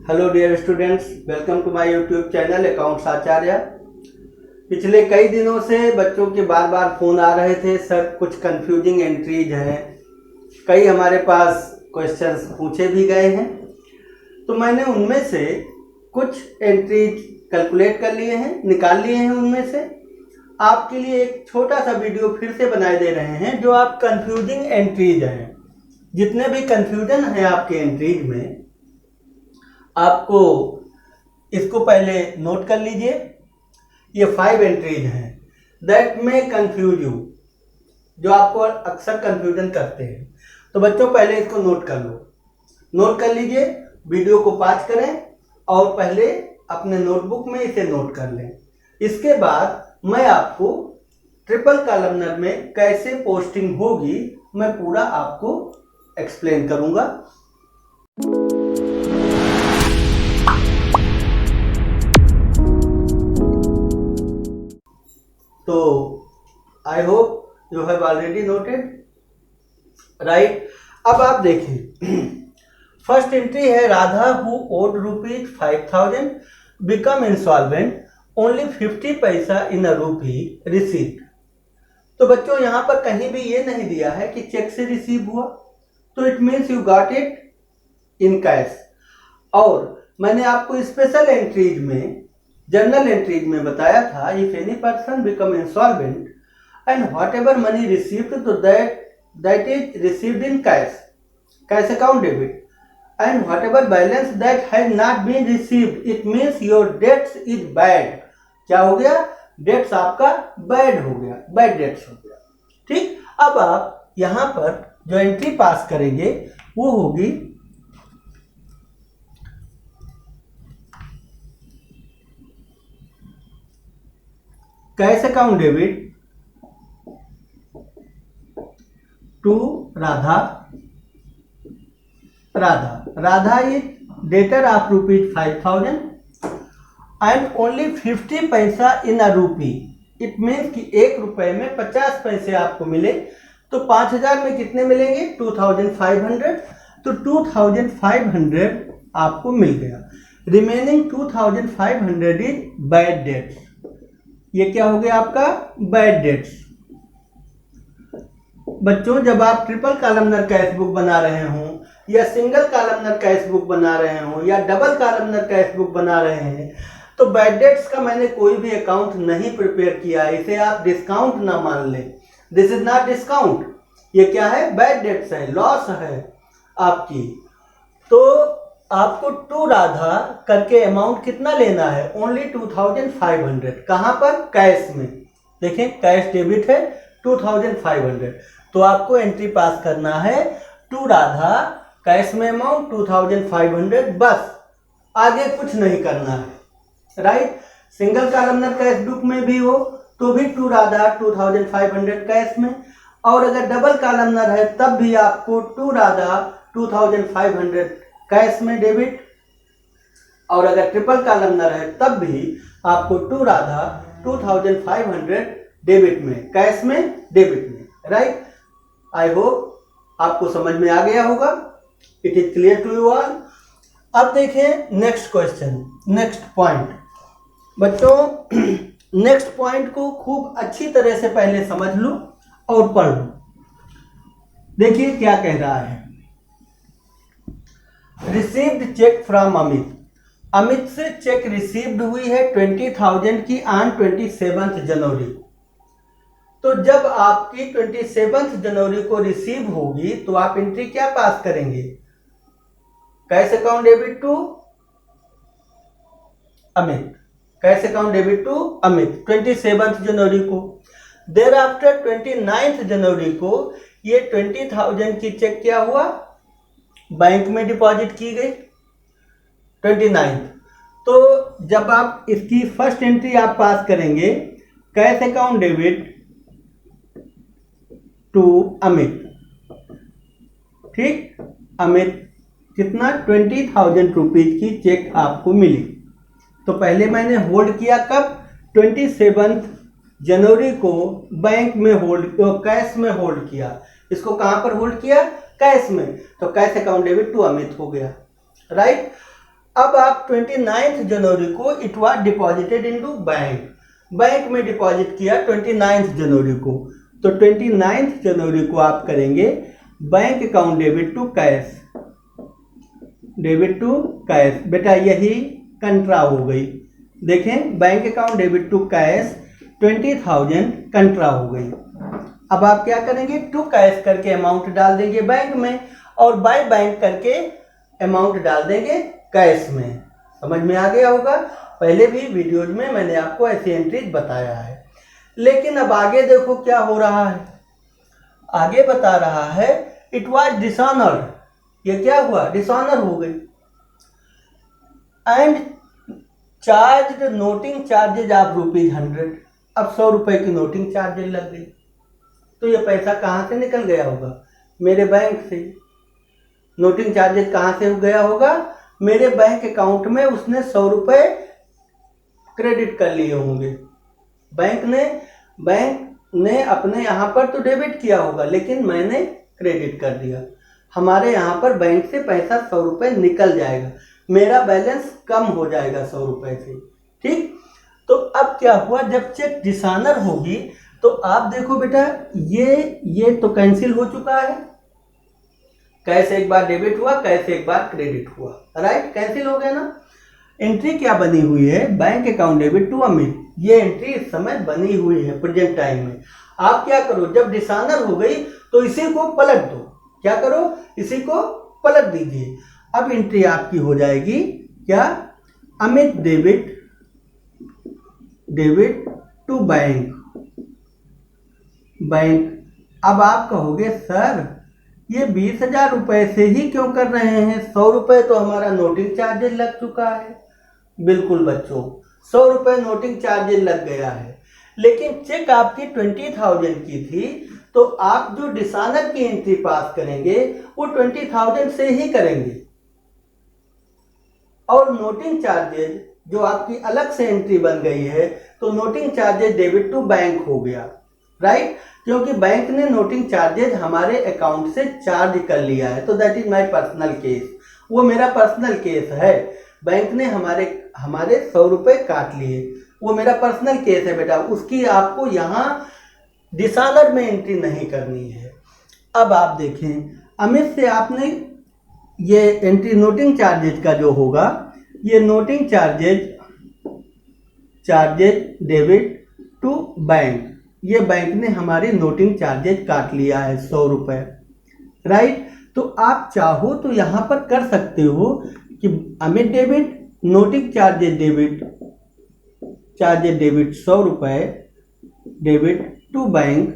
Hello dear students, welcome to my YouTube channel accounts Acharya. पिछले कई दिनों से बच्चों के बार बार फ़ोन आ रहे थे, सर कुछ कंफ्यूजिंग एंट्रीज हैं, कई हमारे पास क्वेश्चंस पूछे भी गए हैं। तो मैंने उनमें से कुछ एंट्रीज कैलकुलेट कर लिए हैं, निकाल लिए हैं। उनमें से आपके लिए एक छोटा सा वीडियो फिर से बनाए दे रहे हैं। जो आप कंफ्यूजिंग एंट्रीज हैं, जितने भी कंफ्यूजन है आपके एंट्रीज में, आपको इसको पहले नोट कर लीजिए। ये 5 एंट्रीज हैं दैट में कंफ्यूज यू, जो आपको अक्सर कंफ्यूजन करते हैं। तो बच्चों पहले इसको नोट कर लो, नोट कर लीजिए। वीडियो को पॉज करें और पहले अपने नोटबुक में इसे नोट कर लें। इसके बाद मैं आपको ट्रिपल कॉलमनर में कैसे पोस्टिंग होगी मैं पूरा आपको एक्सप्लेन करूंगा। तो I hope you have already noted, right. अब आप देखिए, फर्स्ट एंट्री है Radha who owed ₹5,000 become insolvent only 50 paisa इन अ रूपी रिसीव्ड। तो बच्चों यहाँ पर कहीं भी ये नहीं दिया है कि चेक से रिसीव हुआ, तो it means you got it in cash. और मैंने आपको स्पेशल एंट्रीज में, जनरल एंट्रीज में बताया था, if any person become insolvent and whatever money received तो that is received in cash account debit, and whatever balance that has not been received it means your debts is bad. क्या हो गया? Dates आपका bad हो गया, bad debts हो गया। ठीक, अब आप यहां पर जो एंट्री पास करेंगे वो होगी cash account debit to Radha. Radha is debtor of ₹5,000 and only 50 paisa इन अ रूपी। इट मीन्स कि 1 रुपए में 50 पैसे आपको मिले। तो 5,000 में कितने मिलेंगे? 2,500। तो 2,500 आपको मिल गया। Remaining 2,500 is bad debts. ये क्या हो गया आपका? Bad debts. बच्चों जब आप ट्रिपल कॉलमनर कैश बुक बना रहे हो, या सिंगल कॉलमनर कैश बुक बना रहे हो, या डबल कॉलमनर कैश बुक बना रहे हैं, तो बैड डेट्स का मैंने कोई भी अकाउंट नहीं प्रिपेयर किया। इसे आप डिस्काउंट ना मान लें। This is not discount. ये क्या है? बैड डेट्स है, लॉस है आपकी। तो आपको टू राधा करके अमाउंट कितना लेना है? ओनली 2,500। कहां पर? कैश में। देखें, कैश डेबिट है 2,500। तो आपको एंट्री पास करना है टू राधा, कैश में अमाउंट 2,500, बस आगे कुछ नहीं करना है, right. Single columnar cash book में भी हो तो भी टू राधा 2,500 कैश में, और अगर डबल कॉलमनर है तब भी आपको टू राधा 2,500 कैश में डेबिट, और अगर ट्रिपल कॉलमनर है तब भी आपको टू राधा 2,500 डेबिट में, कैश में, डेबिट में, राइट। आई होप आपको समझ में आ गया होगा। It is clear to you all. अब देखें नेक्स्ट क्वेश्चन, नेक्स्ट पॉइंट। बच्चों नेक्स्ट पॉइंट को खूब अच्छी तरह से पहले समझ लो और पढ़ लो। देखिए क्या कह रहा है। Received cheque from Amit. Amit से चेक रिसीव्ड हुई है 20,000 की ऑन 27 जनवरी। तो जब आपकी 27 जनवरी को रिसीव होगी तो आप एंट्री क्या पास करेंगे? Cash account debit to Amit, cash account debit to Amit 27 जनवरी को। देर आफ्टर 29 जनवरी को ये 20,000 की चेक क्या हुआ? बैंक में डिपॉजिट की गई 29। तो जब आप इसकी फर्स्ट एंट्री आप पास करेंगे, cash account debit to Amit. ठीक, अमित कितना? 20,000 रुपीज की चेक आपको मिली। तो पहले मैंने होल्ड किया कब? 27 जनवरी को बैंक में होल्ड, कैश में होल्ड किया। इसको कहां पर होल्ड किया? कैश में। तो cash account debit to Amit हो गया, राइट। अब आप 29 जनवरी को it was deposited into bank, bank में डिपॉजिट किया 29 जनवरी को, तो 29 जनवरी को आप करेंगे bank account debit to cash, debit to cash. बेटा यही कंट्रा हो गई, देखें bank account debit to cash 20,000 contra हो गई। अब आप क्या करेंगे, टू कैश करके अमाउंट डाल देंगे बैंक में और बाय बैंक करके अमाउंट डाल देंगे कैश में। समझ में आ गया होगा, पहले भी वीडियोज में मैंने आपको ऐसी एंट्रीज बताया है। लेकिन अब आगे देखो क्या हो रहा है, आगे बता रहा है इट वाज डिसऑनर्ड, ये क्या हुआ, डिसऑनर हो गई। And charge noting charges of ₹100, अब 100 रुपए की नोटिंग चार्जेज लग गई, तो ये पैसा कहाँ से निकल गया होगा, मेरे बैंक से। नोटिंग चार्जेज कहाँ से गया होगा, मेरे बैंक अकाउंट में उसने 100 रुपए क्रेडिट कर लिए होंगे। बैंक ने अपने यहाँ पर तो डेबिट किया होगा, लेकिन मैंने क्रेडिट कर दिया। हमारे यहाँ पर बैंक से पैसा 100 रुपए निकल जाएगा, मेरा बैलेंस कम हो जाएगा 100 रुपए से, ठीक। तो अब क्या हुआ, जब चेक डिसऑनर होगी तो आप देखो बेटा ये तो कैंसिल हो चुका है, कैसे एक बार डेबिट हुआ, कैसे एक बार क्रेडिट हुआ, राइट, कैंसिल हो गया ना। एंट्री क्या बनी हुई है, bank account debit to Amit, ये एंट्री इस समय बनी हुई है प्रेजेंट टाइम में। आप क्या करो, जब डिसऑनर हो गई तो इसी को पलट दो, क्या करो, इसी को पलट दीजिए। अब एंट्री आपकी हो जाएगी क्या, अमित डेबिट टू बैंक। अब आप कहोगे सर ये 20,000 रुपए से ही क्यों कर रहे हैं, 100 रुपए तो हमारा नोटिंग चार्जेज लग चुका है। बिल्कुल बच्चों, 100 रुपए नोटिंग चार्जेज लग गया है, लेकिन चेक आपकी 20,000 की थी, तो आप जो डिसऑनर की एंट्री पास करेंगे वो 20,000 से ही करेंगे, और नोटिंग चार्जेज जो आपकी अलग से एंट्री बन गई है, तो noting charges debit to bank हो गया, राइट, क्योंकि बैंक ने नोटिंग चार्जेज हमारे अकाउंट से चार्ज कर लिया है, तो that is my personal case, वो मेरा पर्सनल केस है। बैंक ने हमारे 100 रुपए काट लिए, वो मेरा पर्सनल केस है बेटा, उसकी आपको यहाँ डिसऑनर में एंट्री नहीं करनी है। अब आप देखें, अमित से आपने ये एंट्री नोटिंग चार्जेज का जो होगा, ये noting charges debit to bank, ये बैंक ने हमारी नोटिंग चार्जेज काट लिया है 100 रुपए, राइट। तो आप चाहो तो यहाँ पर कर सकते हो कि Amit debit noting charges debit 100 रुपए डेबिट टू बैंक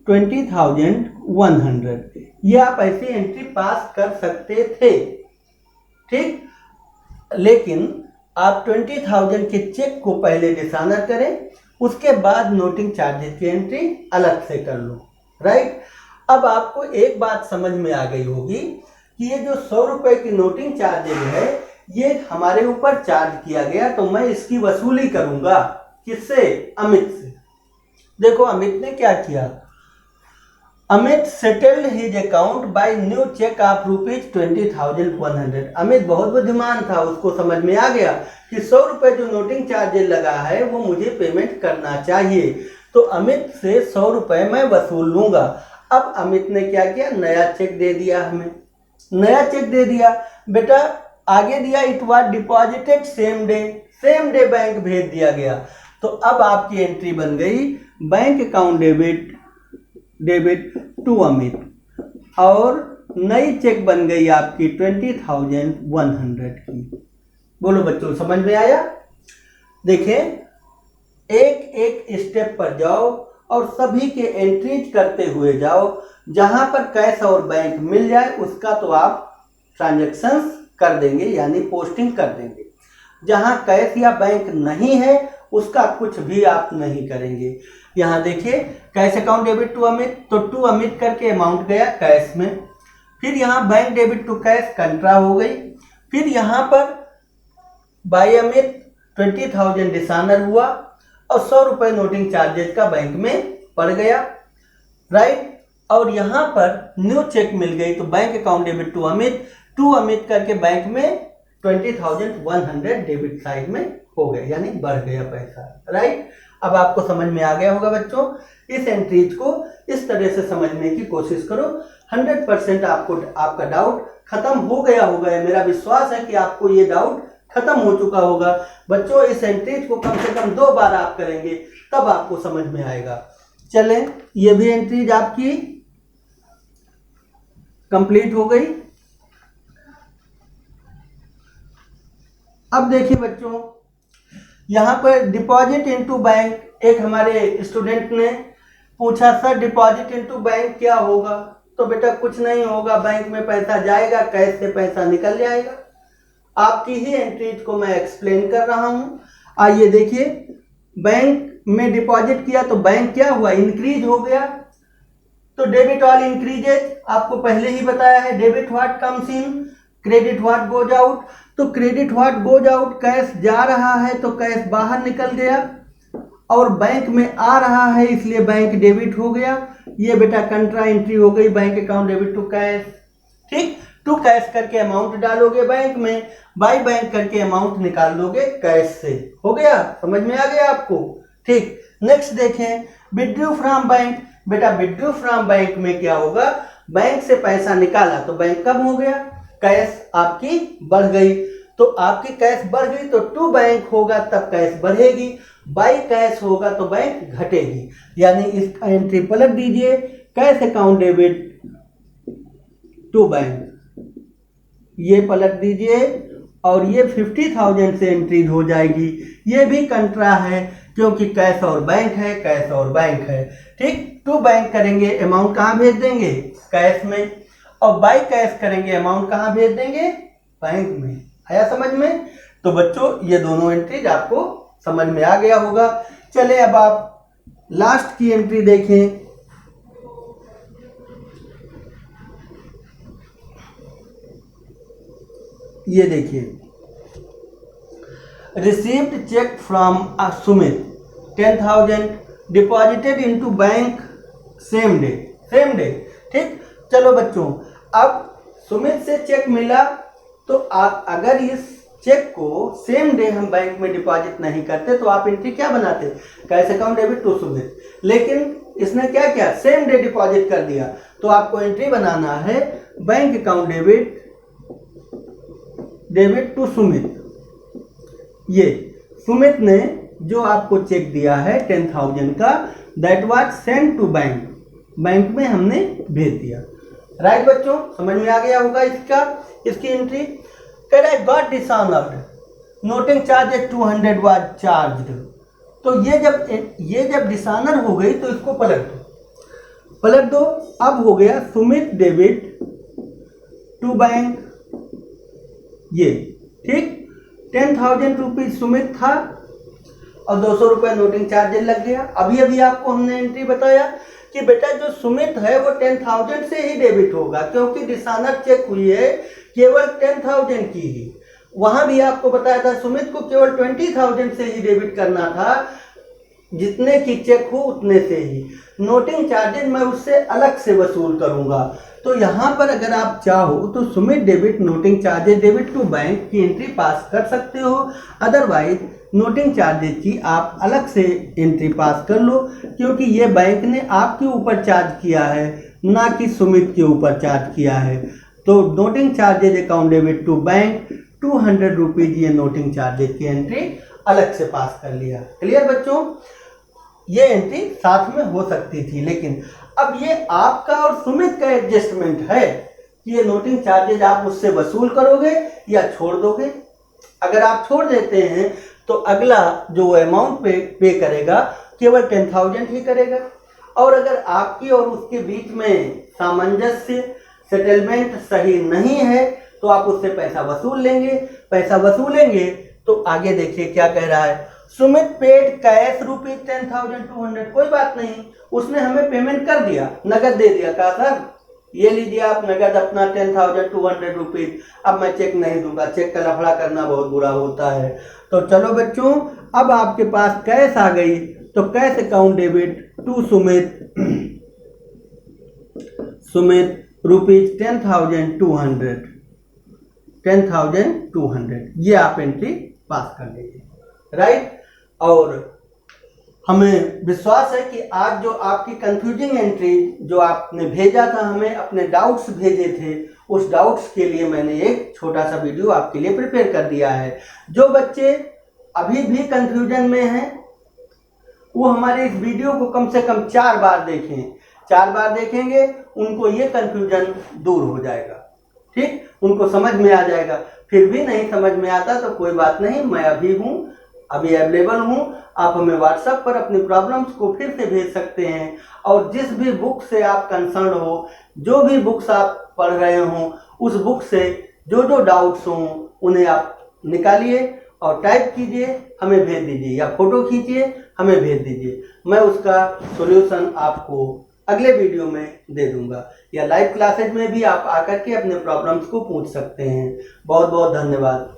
20,100, ये आप ऐसी एंट्री पास कर सकते थे, ठीक। लेकिन आप 20,000 के चेक को पहले डिसऑनर करें, उसके बाद नोटिंग चार्जेज की एंट्री अलग से कर लो, राइट। अब आपको एक बात समझ में आ गई होगी कि ये जो 100 रुपए की नोटिंग चार्जेज है, ये हमारे ऊपर चार्ज किया गया, तो मैं इसकी वसूली करूंगा, किससे, अमित से। देखो अमित ने क्या किया, Amit settled his account by new cheque of ₹20,100। Amit बहुत बुद्धिमान था, उसको समझ में आ गया कि 100 रुपए जो नोटिंग चार्जेज लगा है वो मुझे पेमेंट करना चाहिए, तो अमित से 100 रुपए मैं वसूल लूंगा। अब अमित ने क्या किया, नया चेक दे दिया, हमें नया चेक दे दिया बेटा, आगे दिया it was deposited same day bank भेज दिया गया। तो अब आपकी एंट्री बन गई bank account debit to Amit, और नई चेक बन गई आपकी 20,100 की। बोलो बच्चों, समझ में आया। देखें, एक एक स्टेप पर जाओ और सभी के एंट्रीज करते हुए जाओ, जहां पर कैश और बैंक मिल जाए उसका तो आप ट्रांजैक्शंस कर देंगे, यानी पोस्टिंग कर देंगे। जहां कैश या बैंक नहीं है उसका कुछ भी आप नहीं करेंगे। यहाँ देखिए, cash account debit to Amit, तो टू अमित करके अमाउंट गया कैश में, फिर यहाँ बैंक डेबिट टू कैश कंट्रा हो गई, फिर यहाँ पर बाय अमित 20,000 डिसऑनर हुआ और 100 रुपए नोटिंग चार्जेज का बैंक में पड़ गया, राइट। और यहाँ पर न्यू चेक मिल गई, तो bank account debit to Amit करके बैंक में 20,100 डेबिट साइड में हो गए, यानी बढ़ गया पैसा। राइट, अब आपको समझ में आ गया होगा बच्चों। इस एंट्रीज को इस तरह से समझने की कोशिश करो। 100% आपको आपका डाउट खत्म हो गया होगा। मेरा विश्वास है कि आपको ये डाउट खत्म हो चुका होगा। बच्चों इस एंट्रीज को कम से कम 2 बार आप करेंगे तब आपको समझ में आएगा। चलें, ये भी एंट्रीज आपकी कंप्लीट हो गई। अब देखिए बच्चों, यहाँ पर डिपॉजिट इनटू बैंक एक हमारे स्टूडेंट ने पूछा, सर डिपॉजिट इनटू बैंक क्या होगा? तो बेटा कुछ नहीं होगा, बैंक में पैसा जाएगा, कैश से पैसा निकल जाएगा। आपकी ही एंट्रीज को मैं एक्सप्लेन कर रहा हूँ। आइए देखिए, बैंक में डिपॉजिट किया तो बैंक क्या हुआ? इंक्रीज हो गया। तो डेबिट ऑल इंक्रीजेज आपको पहले ही बताया है। Debit what comes in, credit what goes out. तो credit what goes out, cash जा रहा है तो कैश बाहर निकल गया, और बैंक में आ रहा है इसलिए बैंक डेबिट हो गया। ये बेटा कंट्रा एंट्री हो गई, bank account debit to cash. ठीक, टू कैश करके अमाउंट डालोगे बैंक में, बाई बैंक करके अमाउंट निकाल लोगे कैश से। हो गया, समझ में आ गया आपको? ठीक, नेक्स्ट देखें, विड्रू फ्रॉम बैंक। बेटा विड्रू फ्रॉम बैंक में क्या होगा? बैंक से पैसा निकाला तो बैंक कम हो गया, कैश आपकी बढ़ गई। तो आपकी कैश बढ़ गई तो टू बैंक होगा तब कैश बढ़ेगी, बाई कैश होगा तो बैंक घटेगी। यानी इसका एंट्री पलट दीजिए, cash account debit to bank, ये पलट दीजिए और ये 50,000 से एंट्री हो जाएगी। ये भी कंट्रा है क्योंकि कैश और बैंक है, कैश और बैंक है। ठीक, टू बैंक करेंगे अमाउंट कहाँ भेज देंगे? कैश में, और बाई कैश करेंगे अमाउंट कहाँ भेज देंगे? बैंक में। आया समझ में? तो बच्चों ये दोनों एंट्रीज आपको समझ में आ गया होगा। चले अब आप लास्ट की एंट्री देखें। ये देखिए, received cheque from Sumit 10,000 deposited into bank same day. Same day, ठीक। चलो बच्चों, अब सुमित से चेक मिला तो आप अगर इस चेक को सेम डे हम बैंक में डिपॉजिट नहीं करते तो आप एंट्री क्या बनाते? Cash account debit to Sumit. लेकिन इसने क्या किया? सेम डे डिपॉजिट कर दिया। तो आपको एंट्री बनाना है bank account debit to Sumit. ये सुमित ने जो आपको चेक दिया है 10,000 का, that was send to bank, bank में हमने भेज दिया। राइट बच्चों, समझ में आ गया होगा इसकी एंट्री। कह रहा है got dishonoured, noting charges 200 was charged. तो ये जब डिसऑनर हो गई तो इसको पलट दो। अब हो गया सुमित डेबिट टू बैंक, ये ठीक। 10,000 रुपीज सुमित था और 200 रुपये नोटिंग चार्जेस लग गया। अभी आपको हमने एंट्री बताया कि बेटा जो सुमित है वो 10,000 से ही डेबिट होगा क्योंकि डिसऑनर चेक हुई है केवल 10,000 की ही। वहां भी आपको बताया था सुमित को केवल 20,000 से ही डेबिट करना था, जितने की चेक हो उतने से ही। नोटिंग चार्जेस मैं उससे अलग से वसूल करूंगा। तो यहाँ पर अगर आप चाहो तो Sumit debit noting charges debit to bank की एंट्री पास कर सकते हो। अदरवाइज नोटिंग चार्जेस की आप अलग से एंट्री पास कर लो क्योंकि ये बैंक ने आपके ऊपर चार्ज किया है, ना कि सुमित के ऊपर चार्ज किया है। तो noting charges account debit to bank 200 rupees, ये नोटिंग चार्जेज की एंट्री अलग से पास कर लिया। क्लियर बच्चों? ये एंट्री साथ में हो सकती थी, लेकिन अब ये आपका और सुमित का एडजस्टमेंट है कि ये नोटिंग चार्जेज आप उससे वसूल करोगे या छोड़ दोगे। अगर आप छोड़ देते हैं तो अगला जो अमाउंट पे करेगा केवल 10,000 ही करेगा, और अगर आपकी और उसके बीच में सामंजस्य सेटलमेंट सही नहीं है तो आप उससे पैसा वसूल लेंगे। पैसा वसूलेंगे तो आगे देखिए क्या कह रहा है। Sumit paid cash rupees 10,200। कोई बात नहीं, उसने हमें पेमेंट कर दिया, नगद दे दिया। कहा सर ये लीजिए आप नगद अपना 10,200 रुपीज, अब मैं चेक नहीं दूंगा, चेक का लफड़ा करना बहुत बुरा होता है। तो चलो बच्चों, अब आपके पास कैश आ गई तो cash account debit to Sumit rupees 10,200। 10,200 ये आप एंट्री पास कर लीजिए, राइट। और हमें विश्वास है कि आज जो आपकी कंफ्यूजिंग एंट्री जो आपने भेजा था, हमें अपने डाउट्स भेजे थे, उस डाउट्स के लिए मैंने एक छोटा सा वीडियो आपके लिए प्रिपेयर कर दिया है। जो बच्चे अभी भी कंफ्यूजन में हैं वो हमारे इस वीडियो को कम से कम 4 बार देखें। 4 बार देखेंगे उनको ये कंफ्यूजन दूर हो जाएगा, ठीक, उनको समझ में आ जाएगा। फिर भी नहीं समझ में आता तो कोई बात नहीं, मैं अभी अवेलेबल हूँ। आप हमें व्हाट्सएप पर अपनी प्रॉब्लम्स को फिर से भेज सकते हैं, और जिस भी बुक से आप कंसर्न हो, जो भी बुक्स आप पढ़ रहे हो, उस बुक से जो जो डाउट्स हों उन्हें आप निकालिए और टाइप कीजिए, हमें भेज दीजिए, या फोटो खींचिए हमें भेज दीजिए। मैं उसका सॉल्यूशन आपको अगले वीडियो में दे दूंगा, या लाइव क्लासेज में भी आप आकर के अपने प्रॉब्लम्स को पूछ सकते हैं। बहुत बहुत धन्यवाद।